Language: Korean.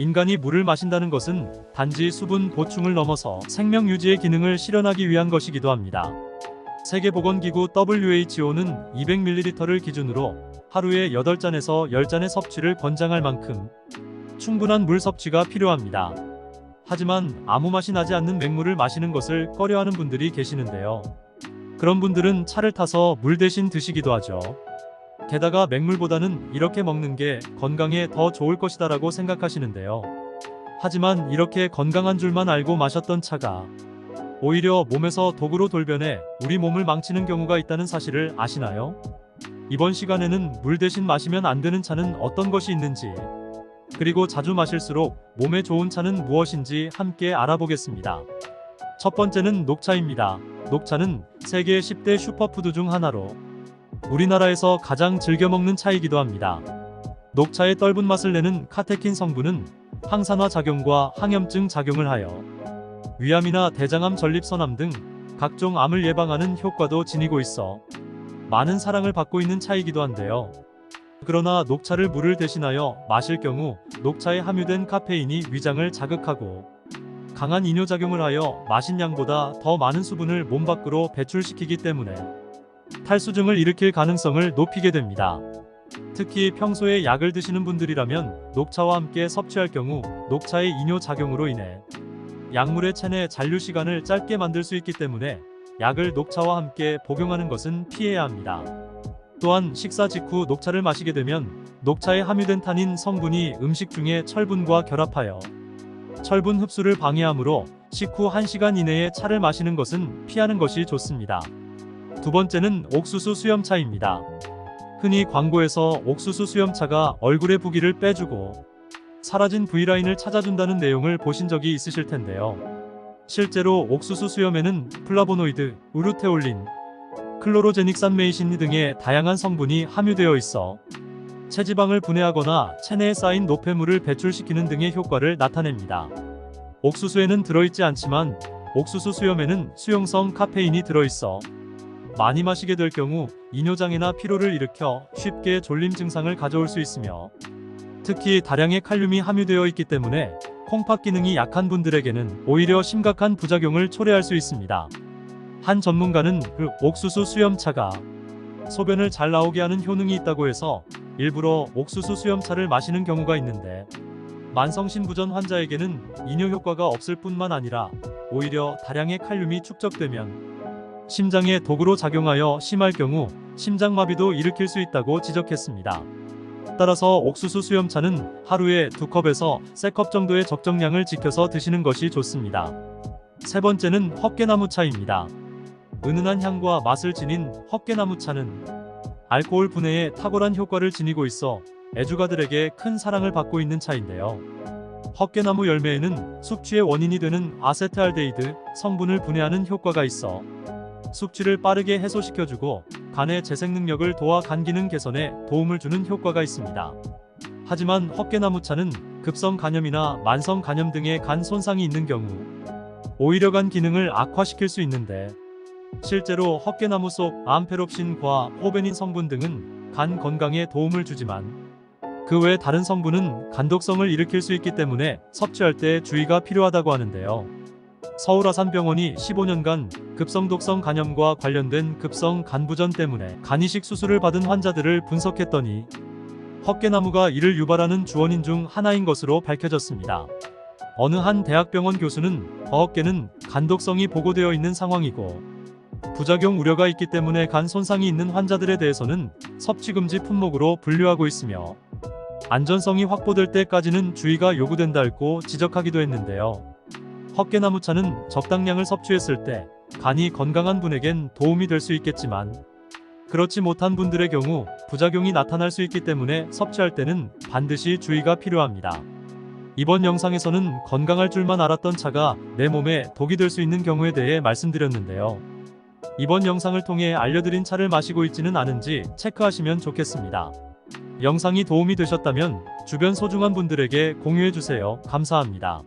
인간이 물을 마신다는 것은 단지 수분 보충을 넘어서 생명 유지의 기능을 실현하기 위한 것이기도 합니다. 세계보건기구 WHO는 200ml를 기준으로 하루에 8잔에서 10잔의 섭취를 권장할 만큼 충분한 물 섭취가 필요합니다. 하지만 아무 맛이 나지 않는 맹물을 마시는 것을 꺼려하는 분들이 계시는데요. 그런 분들은 차를 타서 물 대신 드시기도 하죠. 게다가 맹물보다는 이렇게 먹는 게 건강에 더 좋을 것이다라고 생각하시는데요. 하지만 이렇게 건강한 줄만 알고 마셨던 차가 오히려 몸에서 독으로 돌변해 우리 몸을 망치는 경우가 있다는 사실을 아시나요? 이번 시간에는 물 대신 마시면 안 되는 차는 어떤 것이 있는지, 그리고 자주 마실수록 몸에 좋은 차는 무엇인지 함께 알아보겠습니다. 첫 번째는 녹차입니다. 녹차는 세계 10대 슈퍼푸드 중 하나로 우리나라에서 가장 즐겨 먹는 차이기도 합니다. 녹차의 떫은 맛을 내는 카테킨 성분은 항산화 작용과 항염증 작용을 하여 위암이나 대장암, 전립선암 등 각종 암을 예방하는 효과도 지니고 있어 많은 사랑을 받고 있는 차이기도 한데요. 그러나 녹차를 물을 대신하여 마실 경우 녹차에 함유된 카페인이 위장을 자극하고 강한 이뇨작용을 하여 마신 양보다 더 많은 수분을 몸 밖으로 배출시키기 때문에 탈수증을 일으킬 가능성을 높이게 됩니다. 특히 평소에 약을 드시는 분들이라면 녹차와 함께 섭취할 경우 녹차의 이뇨작용으로 인해 약물의 체내 잔류 시간을 짧게 만들 수 있기 때문에 약을 녹차와 함께 복용하는 것은 피해야 합니다. 또한 식사 직후 녹차를 마시게 되면 녹차에 함유된 타닌 성분이 음식 중에 철분과 결합하여 철분 흡수를 방해하므로 식후 1시간 이내에 차를 마시는 것은 피하는 것이 좋습니다. 두 번째는 옥수수 수염차입니다. 흔히 광고에서 옥수수 수염차가 얼굴의 부기를 빼주고 사라진 V라인을 찾아준다는 내용을 보신 적이 있으실 텐데요. 실제로 옥수수 수염에는 플라보노이드, 우르테올린, 클로로제닉산메이신 등의 다양한 성분이 함유되어 있어 체지방을 분해하거나 체내에 쌓인 노폐물을 배출시키는 등의 효과를 나타냅니다. 옥수수에는 들어있지 않지만 옥수수 수염에는 수용성 카페인이 들어있어 많이 마시게 될 경우 이뇨장애나 피로를 일으켜 쉽게 졸림 증상을 가져올 수 있으며, 특히 다량의 칼륨이 함유되어 있기 때문에 콩팥 기능이 약한 분들에게는 오히려 심각한 부작용을 초래할 수 있습니다. 한 전문가는 그 옥수수 수염차가 소변을 잘 나오게 하는 효능이 있다고 해서 일부러 옥수수 수염차를 마시는 경우가 있는데, 만성신부전 환자에게는 이뇨 효과가 없을 뿐만 아니라 오히려 다량의 칼륨이 축적되면 심장에 독으로 작용하여 심할 경우 심장마비도 일으킬 수 있다고 지적했습니다. 따라서 옥수수 수염차는 하루에 2컵에서 3컵 정도의 적정량을 지켜서 드시는 것이 좋습니다. 세 번째는 헛개나무차입니다. 은은한 향과 맛을 지닌 헛개나무차는 알코올 분해에 탁월한 효과를 지니고 있어 애주가들에게 큰 사랑을 받고 있는 차인데요. 헛개나무 열매에는 숙취의 원인이 되는 아세트알데히드 성분을 분해하는 효과가 있어 숙취를 빠르게 해소시켜주고 간의 재생 능력을 도와 간 기능 개선에 도움을 주는 효과가 있습니다. 하지만 헛개나무차는 급성 간염이나 만성 간염 등의 간 손상이 있는 경우 오히려 간 기능을 악화시킬 수 있는데, 실제로 헛개나무 속 암페롭신과 호베닌 성분 등은 간 건강에 도움을 주지만 그 외 다른 성분은 간독성을 일으킬 수 있기 때문에 섭취할 때 주의가 필요하다고 하는데요. 서울아산병원이 15년간 급성독성 간염과 관련된 급성 간부전 때문에 간이식 수술을 받은 환자들을 분석했더니 헛개나무가 이를 유발하는 주원인 중 하나인 것으로 밝혀졌습니다. 어느 한 대학병원 교수는 헛개는 간독성이 보고되어 있는 상황이고 부작용 우려가 있기 때문에 간 손상이 있는 환자들에 대해서는 섭취금지 품목으로 분류하고 있으며 안전성이 확보될 때까지는 주의가 요구된다고 지적하기도 했는데요. 헛개나무차는 적당량을 섭취했을 때 간이 건강한 분에겐 도움이 될 수 있겠지만 그렇지 못한 분들의 경우 부작용이 나타날 수 있기 때문에 섭취할 때는 반드시 주의가 필요합니다. 이번 영상에서는 건강할 줄만 알았던 차가 내 몸에 독이 될 수 있는 경우에 대해 말씀드렸는데요. 이번 영상을 통해 알려드린 차를 마시고 있지는 않은지 체크하시면 좋겠습니다. 영상이 도움이 되셨다면 주변 소중한 분들에게 공유해주세요. 감사합니다.